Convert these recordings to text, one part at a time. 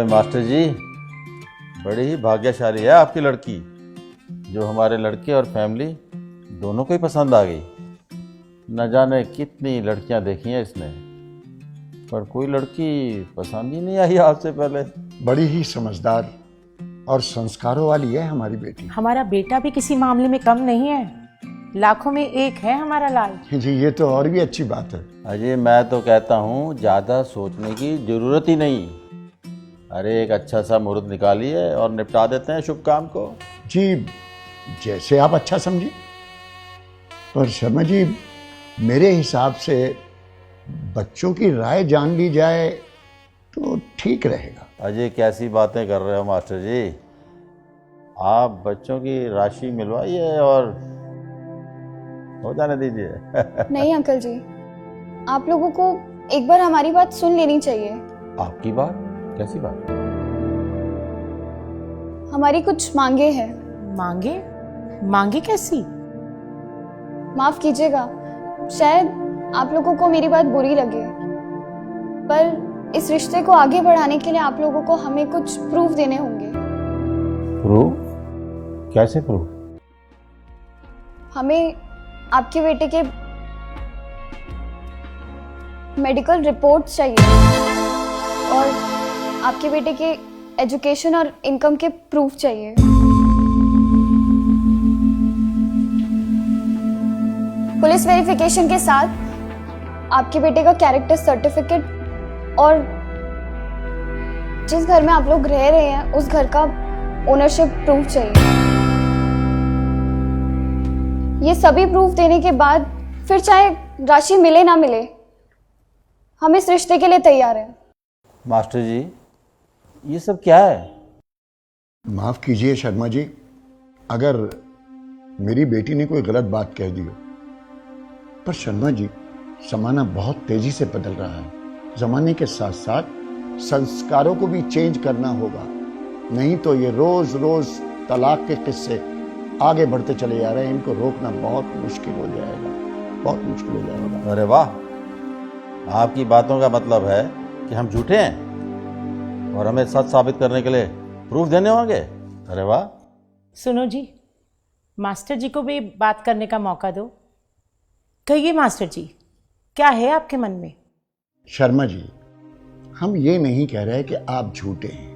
Master जी, बड़ी ही भाग्यशाली है आपकी लड़की, जो हमारे लड़के और फैमिली दोनों को ही पसंद आ गई। न जाने कितनी लड़कियां देखी हैं इसने, पर कोई लड़की पसंद ही नहीं आई आपसे पहले। बड़ी ही समझदार और संस्कारों वाली है हमारी बेटी। हमारा बेटा भी किसी मामले में कम नहीं है, लाखों में एक है हमारा लाल। जी, ये तो और भी अच्छी बात है। अजय, मैं तो कहता हूँ ज़्यादा सोचने की जरूरत ही नहीं। अरे एक अच्छा सा मुहूर्त निकालिए और निपटा देते हैं शुभ काम को। जी, जैसे आप अच्छा समझिए। पर शर्मा जी, मेरे हिसाब से बच्चों की राय जान ली जाए तो ठीक रहेगा। अजय, कैसी बातें कर रहे हो मास्टर जी? आप बच्चों की राशि मिलवाइए और हो जाने दीजिए। नहीं अंकल जी, आप लोगों को एक बार हमारी बात सुन लेनी चाहिए। आपकी बात? कैसी बात? हमारी कुछ मांगे हैं। मांगे? मांगे कैसी? माफ कीजिएगा, शायद आप लोगों को मेरी बात बुरी लगे, पर इस रिश्ते को आगे बढ़ाने के लिए आप लोगों को हमें कुछ प्रूफ देने होंगे। प्रूफ? कैसे प्रूफ? हमें आपके बेटे के मेडिकल रिपोर्ट्स चाहिए और आपके बेटे के एजुकेशन और इनकम के प्रूफ चाहिए। पुलिस वेरिफिकेशन के साथ आपके बेटे का कैरेक्टर सर्टिफिकेट और जिस घर में आप लोग रह रहे हैं उस घर का ओनरशिप प्रूफ चाहिए। ये सभी प्रूफ देने के बाद फिर चाहे राशि मिले ना मिले, हम इस रिश्ते के लिए तैयार हैं। मास्टर जी, ये सब क्या है? माफ कीजिए शर्मा जी, अगर मेरी बेटी ने कोई गलत बात कह दी हो, पर शर्मा जी, जमाना बहुत तेजी से बदल रहा है। जमाने के साथ साथ संस्कारों को भी चेंज करना होगा, नहीं तो ये रोज रोज तलाक के किस्से आगे बढ़ते चले जा रहे हैं। इनको रोकना बहुत मुश्किल हो जाएगा, बहुत मुश्किल हो जाएगा। अरे वाह, आपकी बातों का मतलब है कि हम झूठे हैं और हमें सच साबित करने के लिए प्रूफ देने होंगे। अरे वाह। सुनो जी, मास्टर जी को भी बात करने का मौका दो। कहिए मास्टर जी, क्या है आपके मन में? शर्मा जी, हम ये नहीं कह रहे कि आप झूठे हैं,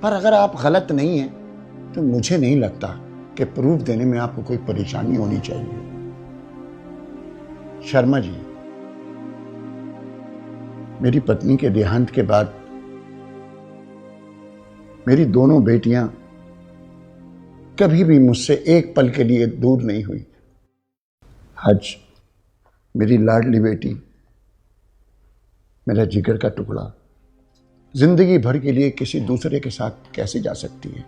पर अगर आप गलत नहीं हैं तो मुझे नहीं लगता कि प्रूफ देने में आपको कोई परेशानी होनी चाहिए। शर्मा जी, मेरी पत्नी के देहांत के बाद मेरी दोनों बेटियां कभी भी मुझसे एक पल के लिए दूर नहीं हुई। आज मेरी लाडली बेटी, मेरा जिगर का टुकड़ा, जिंदगी भर के लिए किसी दूसरे के साथ कैसे जा सकती है,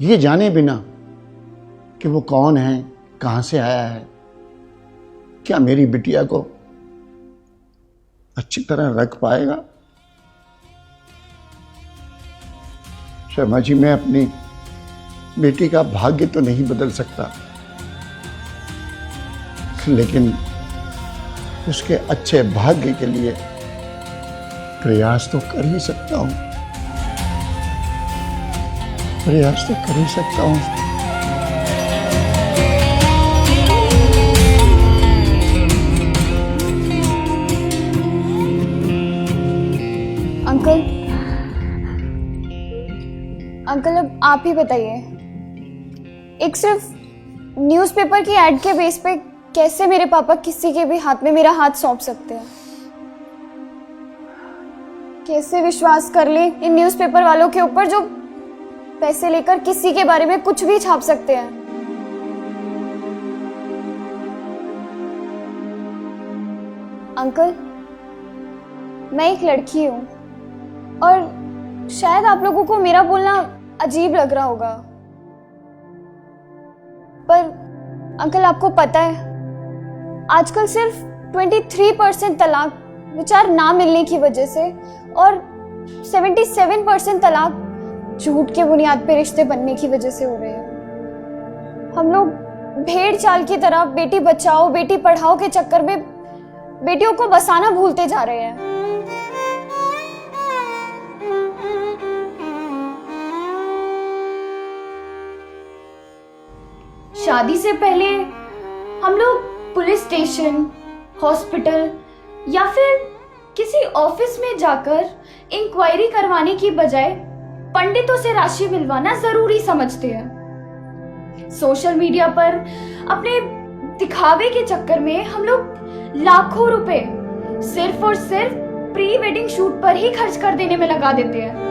ये जाने बिना कि वो कौन है, कहां से आया है, क्या मेरी बिटिया को अच्छी तरह रख पाएगा? शर्मा जी, मैं अपनी बेटी का भाग्य तो नहीं बदल सकता, लेकिन उसके अच्छे भाग्य के लिए प्रयास तो कर ही सकता हूं, प्रयास तो कर ही सकता हूं। अंकल, अंकल अब आप ही बताइए, एक सिर्फ न्यूज़पेपर की एड के बेस पे कैसे मेरे पापा किसी के भी हाथ में मेरा हाथ सौंप सकते हैं? कैसे विश्वास कर ले इन न्यूज़पेपर वालों के ऊपर जो पैसे लेकर किसी के बारे में कुछ भी छाप सकते हैं? अंकल, मैं एक लड़की हूं और शायद आप लोगों को मेरा बोलना अजीब लग रहा होगा, पर अंकल आपको पता है आजकल सिर्फ 23% तलाक विचार ना मिलने की वजह से और 77% तलाक झूठ के बुनियाद पे रिश्ते बनने की वजह से हो रहे हैं। हम लोग भेड़ चाल की तरह बेटी बचाओ बेटी पढ़ाओ के चक्कर में बेटियों को बसाना भूलते जा रहे हैं। शादी से पहले हम लोग पुलिस स्टेशन, हॉस्पिटल या फिर किसी ऑफिस में जाकर इंक्वायरी करवाने की बजाय पंडितों से राशि मिलवाना जरूरी समझते हैं। सोशल मीडिया पर अपने दिखावे के चक्कर में हम लोग लाखों रुपए सिर्फ और सिर्फ प्री वेडिंग शूट पर ही खर्च कर देने में लगा देते हैं।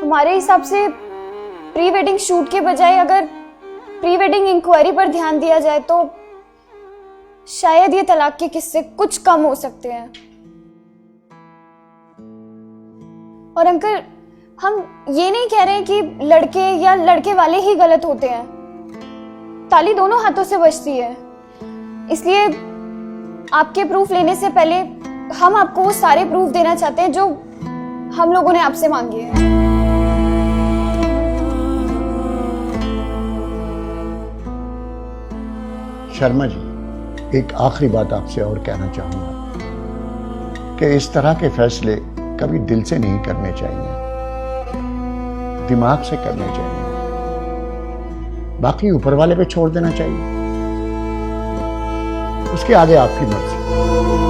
हमारे हिसाब से प्री वेडिंग शूट के बजाय अगर प्री वेडिंग इंक्वायरी पर ध्यान दिया जाए तो शायद ये तलाक के किस्से कुछ कम हो सकते हैं। और अंकल, हम ये नहीं कह रहे हैं कि लड़के या लड़के वाले ही गलत होते हैं। ताली दोनों हाथों से बजती है। इसलिए आपके प्रूफ लेने से पहले हम आपको वो सारे प्रूफ देना चाहते हैं जो हम लोगों ने आपसे मांगे हैं। शर्मा जी, एक आखिरी बात आपसे और कहना चाहूंगा कि इस तरह के fैसले कभी दिल से नहीं करने चाहिए, दिमाग से करने चाहिए, बाकी ऊपर वाले पे छोड़ देना चाहिए। उसके आगे आपकी मर्जी।